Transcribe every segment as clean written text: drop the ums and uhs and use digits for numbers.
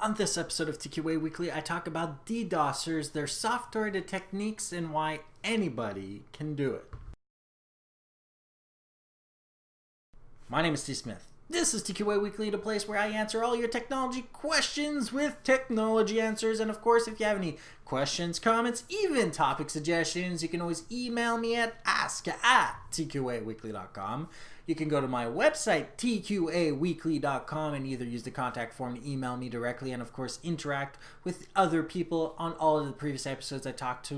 On this episode of TQA Weekly, I talk about DDoSers, their software, the techniques, and why anybody can do it. My name is Steve Smith. This is TQA Weekly, the place where I answer all your technology questions with technology answers. And of course, if you have any questions, comments, even topic suggestions, you can always email me at ask@tqaweekly.com. You can go to my website, tqaweekly.com, and either use the contact form to email me directly and, of course, interact with other people on all of the previous episodes I talked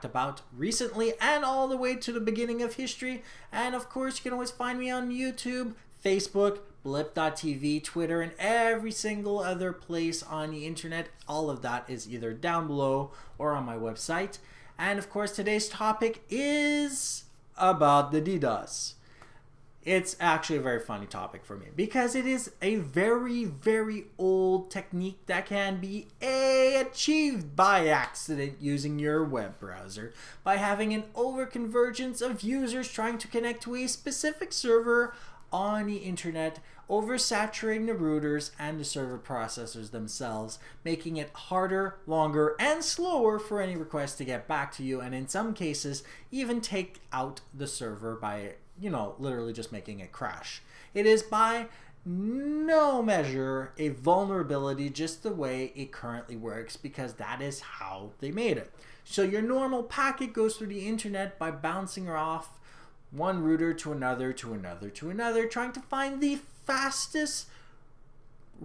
about recently and all the way to the beginning of history. And, of course, you can always find me on YouTube, Facebook, blip.tv, Twitter, and every single other place on the internet. All of that is either down below or on my website. And, of course, today's topic is about the DDoS. It's actually a very funny topic for me because it is a very, very old technique that can be achieved by accident using your web browser by having an overconvergence of users trying to connect to a specific server on the internet, oversaturating the routers and the server processors themselves, making it harder, longer, and slower for any request to get back to you, and in some cases even take out the server by literally just making it crash. It is by no measure a vulnerability, just the way it currently works, because that is how they made it. So your normal packet goes through the internet by bouncing off one router to another, to another, to another, trying to find the fastest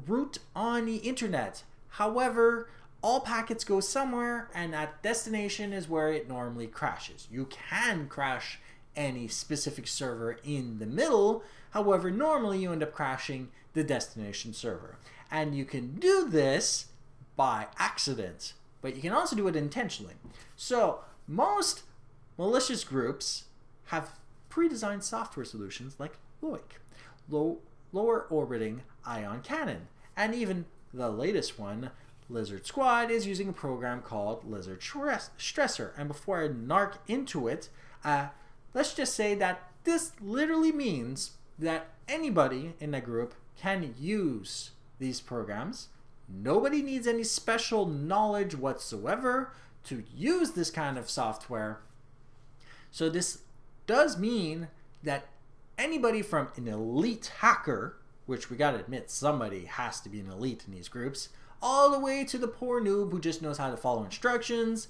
route on the internet. However, all packets go somewhere, and that destination is where it normally crashes. You can crash any specific server in the middle. However, normally you end up crashing the destination server. And you can do this by accident, but you can also do it intentionally. So most malicious groups have pre-designed software solutions like LOIC, lower orbiting ion cannon, and even the latest one, Lizard Squad, is using a program called Lizard Stressor. And before I narc into it, let's just say that this literally means that anybody in the group can use these programs. Nobody needs any special knowledge whatsoever to use this kind of software. So this does mean that anybody from an elite hacker, which we gotta admit somebody has to be an elite in these groups, all the way to the poor noob who just knows how to follow instructions,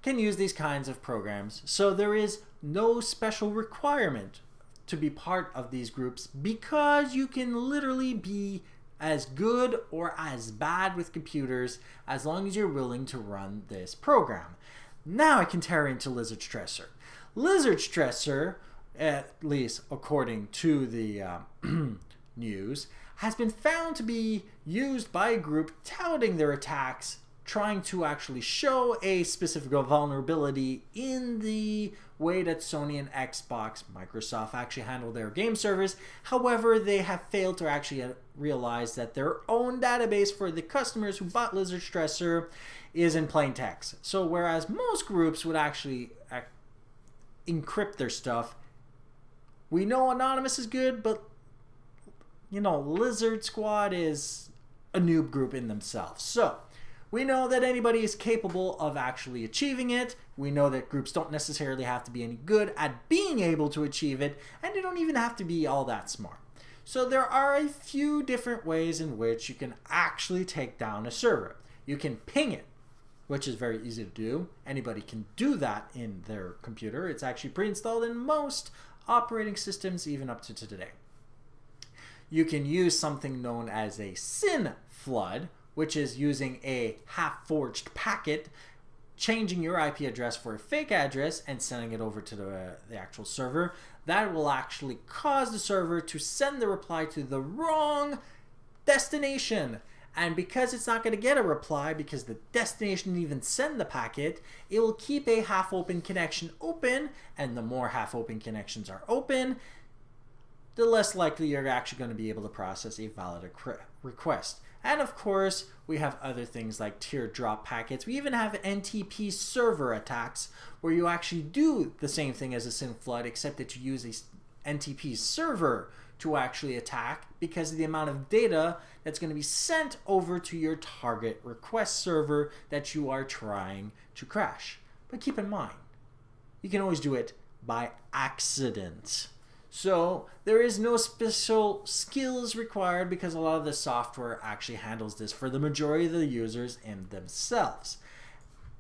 can use these kinds of programs. So there is no special requirement to be part of these groups, because you can literally be as good or as bad with computers as long as you're willing to run this program. Now I can tear into Lizard Stressor. Lizard Stressor, at least according to the news, has been found to be used by a group touting their attacks, trying to actually show a specific vulnerability in the way that Sony and Xbox, Microsoft actually handle their game servers. However, they have failed to actually realize that their own database for the customers who bought Lizard Stressor is in plain text. So whereas most groups would actually encrypt their stuff, we know Anonymous is good, but Lizard Squad is a noob group in themselves. So we know that anybody is capable of actually achieving it. We know that groups don't necessarily have to be any good at being able to achieve it, and they don't even have to be all that smart. So there are a few different ways in which you can actually take down a server. You can ping it, which is very easy to do. Anybody can do that in their computer. It's actually pre-installed in most operating systems, even up to today. You can use something known as a SYN flood, which is using a half-forged packet, changing your IP address for a fake address and sending it over to the actual server. That will actually cause the server to send the reply to the wrong destination. And because it's not going to get a reply because the destination didn't even send the packet, it will keep a half-open connection open, and the more half-open connections are open, the less likely you're actually going to be able to process a valid request. And of course, we have other things like teardrop packets. We even have NTP server attacks where you actually do the same thing as a SYN flood, except that you use a NTP server to actually attack because of the amount of data that's going to be sent over to your target request server that you are trying to crash. But keep in mind, you can always do it by accident. So there is no special skills required because a lot of the software actually handles this for the majority of the users in themselves.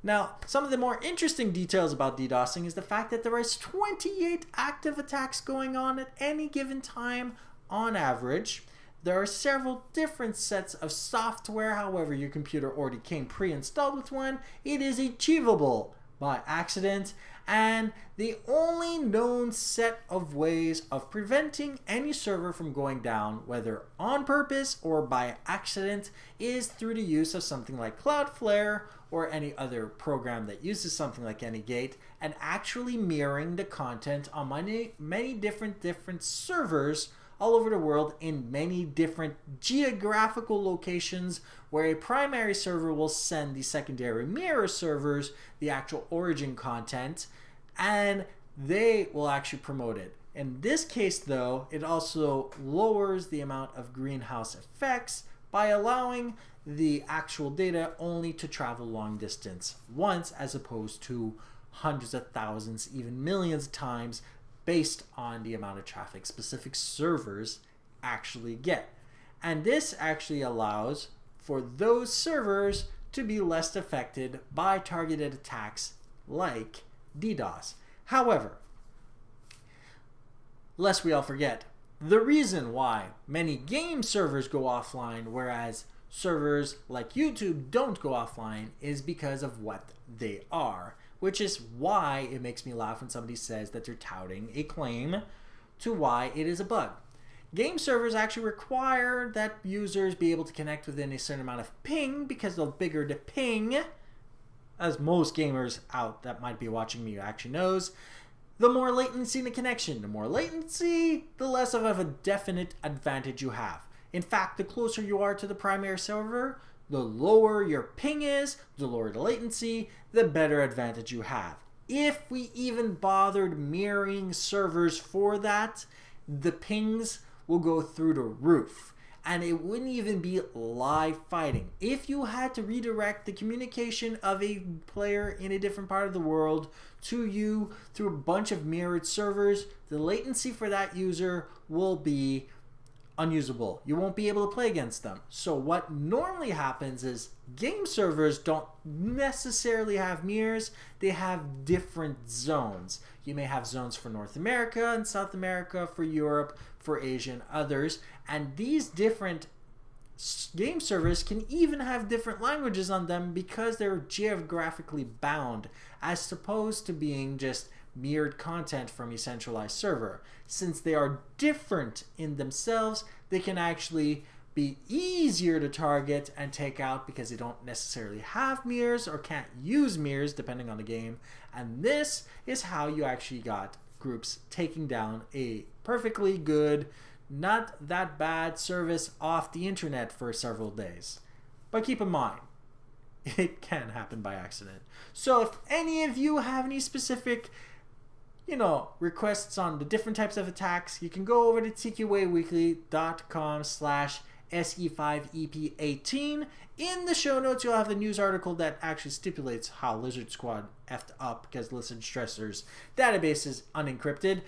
Now, some of the more interesting details about DDoSing is the fact that there is 28 active attacks going on at any given time on average. There are several different sets of software. However, your computer already came pre-installed with one. It is achievable by accident, and the only known set of ways of preventing any server from going down, whether on purpose or by accident, is through the use of something like Cloudflare or any other program that uses something like AnyGate, and actually mirroring the content on many different servers all over the world in many different geographical locations, where a primary server will send the secondary mirror servers the actual origin content, and they will actually promote it. In this case, though, it also lowers the amount of greenhouse effects by allowing the actual data only to travel long distance once, as opposed to hundreds of thousands, even millions of times, based on the amount of traffic specific servers actually get. And this actually allows for those servers to be less affected by targeted attacks like DDoS. However, lest we all forget, the reason why many game servers go offline whereas servers like YouTube don't go offline is because of what they are, which is why it makes me laugh when somebody says that they're touting a claim to why it is a bug. Game servers actually require that users be able to connect within a certain amount of ping, because the bigger the ping, as most gamers out that might be watching me actually knows, the more latency in the connection. The more latency, the less of a definite advantage you have. In fact, the closer you are to the primary server, the lower your ping is, the lower the latency, the better advantage you have. If we even bothered mirroring servers for that, the pings will go through the roof. And it wouldn't even be live fighting. If you had to redirect the communication of a player in a different part of the world to you through a bunch of mirrored servers, the latency for that user will be unusable. You won't be able to play against them. So what normally happens is game servers don't necessarily have mirrors. They have different zones. You may have zones for North America and South America, for Europe, for Asia, and others. And these different game servers can even have different languages on them because they're geographically bound, as opposed to being just mirrored content from a centralized server. Since they are different in themselves, they can actually be easier to target and take out because they don't necessarily have mirrors or can't use mirrors depending on the game. And this is how you actually got groups taking down a perfectly good, not that bad service off the internet for several days. But keep in mind, it can happen by accident. So if any of you have any specific requests on the different types of attacks, you can go over to tqaweekly.com/SE5EP18. In the show notes, you'll have the news article that actually stipulates how Lizard Squad effed up because Lizard Stressor's database is unencrypted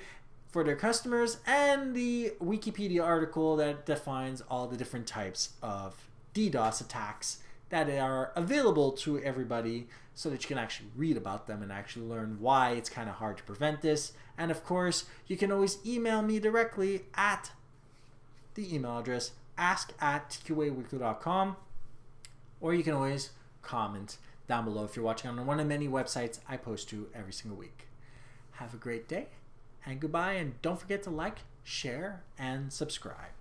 for their customers, and the Wikipedia article that defines all the different types of DDoS attacks that are available to everybody, so that you can actually read about them and actually learn why it's kind of hard to prevent this. And of course, you can always email me directly at the email address ask@tqaweekly.com, or you can always comment down below if you're watching on one of the many websites I post to every single week. Have a great day, and goodbye, and don't forget to like, share, and subscribe.